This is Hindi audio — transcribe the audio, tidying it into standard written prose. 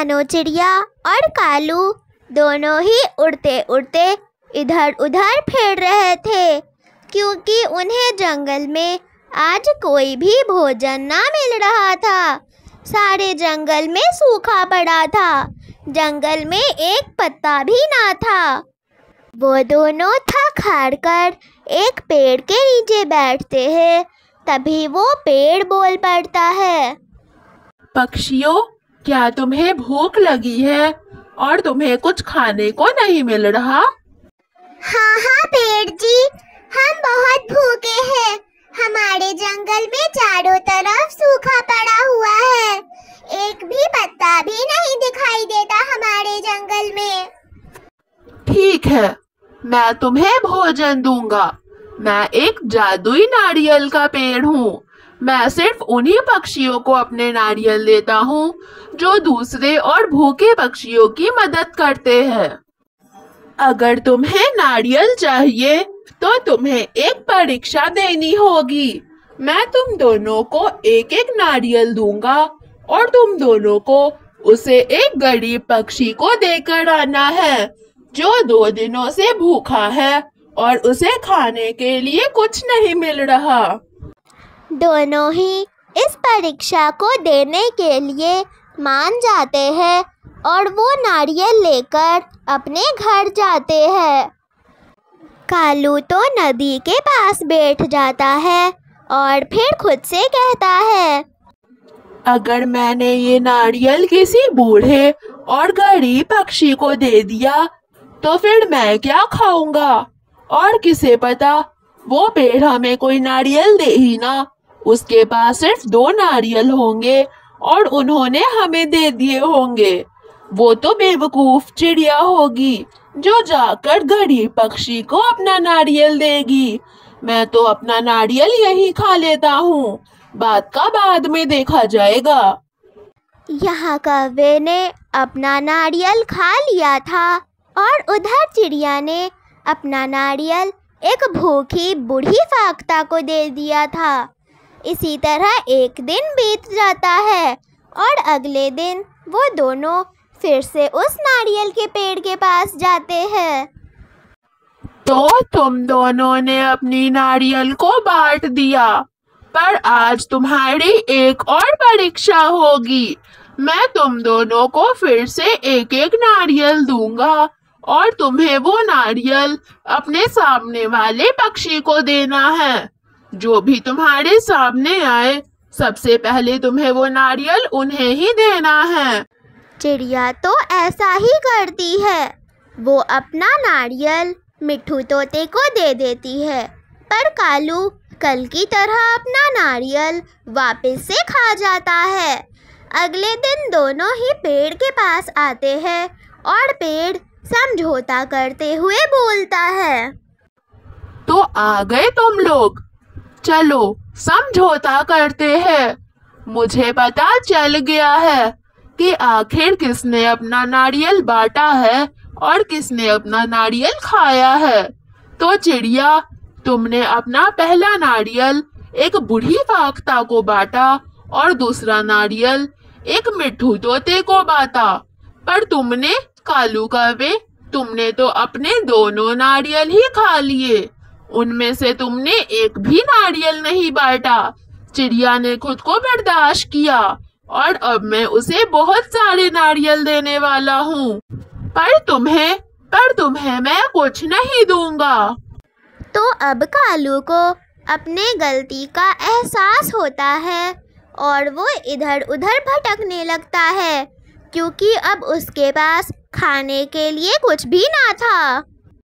मानो चिड़िया और कालू दोनों ही उड़ते उड़ते इधर उधर फिर रहे थे, क्योंकि उन्हें जंगल में आज कोई भी भोजन ना मिल रहा था। सारे जंगल में सूखा पड़ा था, जंगल में एक पत्ता भी ना था। वो दोनों थक हार कर एक पेड़ के नीचे बैठते हैं। तभी वो पेड़ बोल पड़ता है, पक्षियों, क्या तुम्हें भूख लगी है और तुम्हें कुछ खाने को नहीं मिल रहा? हाँ हाँ पेड़ जी, हम बहुत भूखे हैं। हमारे जंगल में चारों तरफ सूखा पड़ा हुआ है, एक भी पत्ता भी नहीं दिखाई देता हमारे जंगल में। ठीक है, मैं तुम्हें भोजन दूंगा। मैं एक जादुई नारियल का पेड़ हूँ। मैं सिर्फ उन्हीं पक्षियों को अपने नारियल देता हूँ जो दूसरे और भूखे पक्षियों की मदद करते हैं। अगर तुम्हें नारियल चाहिए तो तुम्हें एक परीक्षा देनी होगी। मैं तुम दोनों को एक एक नारियल दूंगा और तुम दोनों को उसे एक गरीब पक्षी को देकर आना है जो 2 दिनों से भूखा है और उसे खाने के लिए कुछ नहीं मिल रहा। दोनों ही इस परीक्षा को देने के लिए मान जाते हैं और वो नारियल लेकर अपने घर जाते हैं। कालू तो नदी के पास बैठ जाता है और फिर खुद से कहता है, अगर मैंने ये नारियल किसी बूढ़े और गरीब पक्षी को दे दिया तो फिर मैं क्या खाऊंगा? और किसे पता, वो पेड़ हमें कोई नारियल दे ही ना। उसके पास सिर्फ 2 नारियल होंगे और उन्होंने हमें दे दिए होंगे। वो तो बेवकूफ चिड़िया होगी जो जाकर गरीब पक्षी को अपना नारियल देगी। मैं तो अपना नारियल यहीं खा लेता हूँ, बात का बाद में देखा जाएगा। यहाँ कौवे ने अपना नारियल खा लिया था और उधर चिड़िया ने अपना नारियल एक भूखी बूढ़ी फाख्ता को दे दिया था। इसी तरह एक दिन बीत जाता है और अगले दिन वो दोनों फिर से उस नारियल के पेड़ के पास जाते हैं। तो तुम दोनों ने अपनी नारियल को बांट दिया, पर आज तुम्हारी एक और परीक्षा होगी। मैं तुम दोनों को फिर से एक एक नारियल दूंगा और तुम्हें वो नारियल अपने सामने वाले पक्षी को देना है। जो भी तुम्हारे सामने आए, सबसे पहले तुम्हें वो नारियल उन्हें ही देना है। चिड़िया तो ऐसा ही करती है। वो अपना नारियल मिट्ठू तोते को दे देती है, पर कालू कल की तरह अपना नारियल वापस से खा जाता है। अगले दिन दोनों ही पेड़ के पास आते हैं और पेड़ समझौता करते हुए बोलता है, तो आ गए तुम लोग, चलो समझौता करते हैं। मुझे पता चल गया है कि आखिर किसने अपना नारियल बांटा है और किसने अपना नारियल खाया है। तो चिड़िया, तुमने अपना पहला नारियल एक बूढ़ी फाख्ता को बांटा और दूसरा नारियल एक मिट्ठू तोते को बांटा। पर तुमने कालू कौवे, तुमने तो अपने दोनों नारियल ही खा लिए। उनमें से तुमने एक भी नारियल नहीं बांटा। चिड़िया ने खुद को बर्दाश्त किया और अब मैं उसे बहुत सारे नारियल देने वाला हूँ। पर तुम्हें मैं कुछ नहीं दूंगा। तो अब कालू को अपने गलती का एहसास होता है और वो इधर उधर भटकने लगता है, क्योंकि अब उसके पास खाने के लिए कुछ भी ना था।